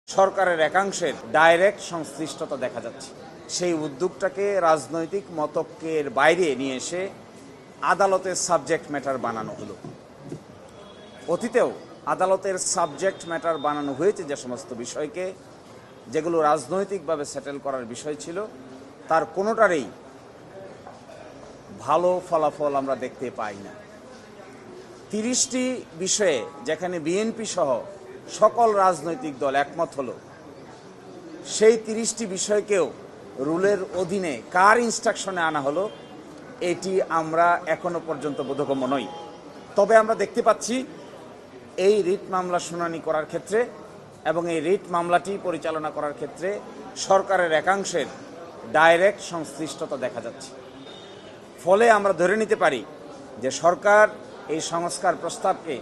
সরকারের একাংশের ডাইরেক্ট সংশ্লিষ্টতা দেখা যাচ্ছে। সেই উদ্যোগটাকে রাজনৈতিক মতকের বাইরে নিয়ে এসে আদালতের সাবজেক্ট ম্যাটার বানানো হলো। অতীতেও আদালতের সাবজেক্ট ম্যাটার বানানো হয়েছে যে সমস্ত বিষয়কে, যেগুলো রাজনৈতিকভাবে সেটেল করার বিষয় ছিল, তার কোনোটারই ভালো ফলাফল আমরা দেখতে পাই না। 30টি বিষয়ে যেখানে বিএনপি সহ সকল রাজনৈতিক দল একমত হলো, সেই 30টি বিষয়কেও রুলের অধীনে কার ইনস্ট্রাকশনে আনা হলো এটি আমরা এখনো পর্যন্ত বোধগম্য নই। তবে আমরা দেখতে পাচ্ছি এই রিট মামলা শুনানি করার ক্ষেত্রে এবং এই রিট মামলাটি পরিচালনা করার ক্ষেত্রে সরকারের একাংশের ডাইরেক্ট সংশ্লিষ্টতা দেখা যাচ্ছে। ফলে আমরা ধরে নিতে পারি যে সরকার এই সংস্কার প্রস্তাবকে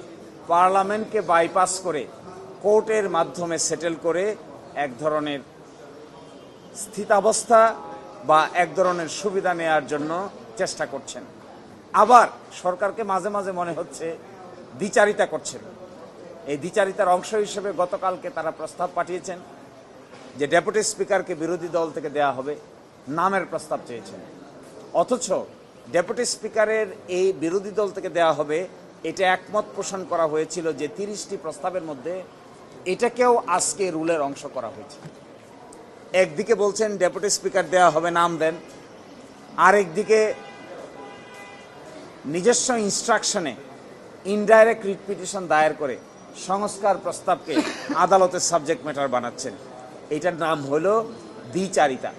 পার্লামেন্টকে বাইপাস করে কোর্টের মাধ্যমে সেটেল করে এক ধরনের স্থিতাবস্থা বা এক ধরনের সুবিধা নেয়ার জন্য চেষ্টা করছেন। আবার সরকারকে মাঝে মাঝে মনে হচ্ছে দ্বিচারিতা করছেন। এই দ্বিচারিতার অংশ হিসেবে গতকালকে তারা প্রস্তাব পাঠিয়েছেন যে ডেপুটি স্পিকারকে বিরোধী দল থেকে দেয়া হবে, নামের প্রস্তাব চেয়েছেন। অথচ ডেপুটি স্পিকারের এই বিরোধী দল থেকে দেয়া হবে এটা একমত পোষণ করা হয়েছিল যে 30টি প্রস্তাবের মধ্যে এটাকেও আজকে রুলের অংশ করা হয়েছে। একদিকে বলছেন ডেপুটি স্পিকার দেয়া হবে, নাম দেন, আরেকদিকে নিজস্ব ইনস্ট্রাকশনে ইনডাইরেক্ট রিট পিটিশন দায়ের করে সংস্কার প্রস্তাবকে আদালতের সাবজেক্ট ম্যাটার বানাচ্ছেন। এটার নাম হলো দ্বিচারিতা।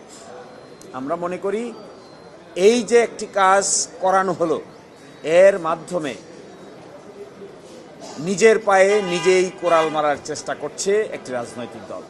আমরা মনে করি এই যে একটি কাজ করানো হলো, এর মাধ্যমে নিজের পায়ে নিজেই কোড়াল মারার চেষ্টা করছে একটি রাজনৈতিক দল।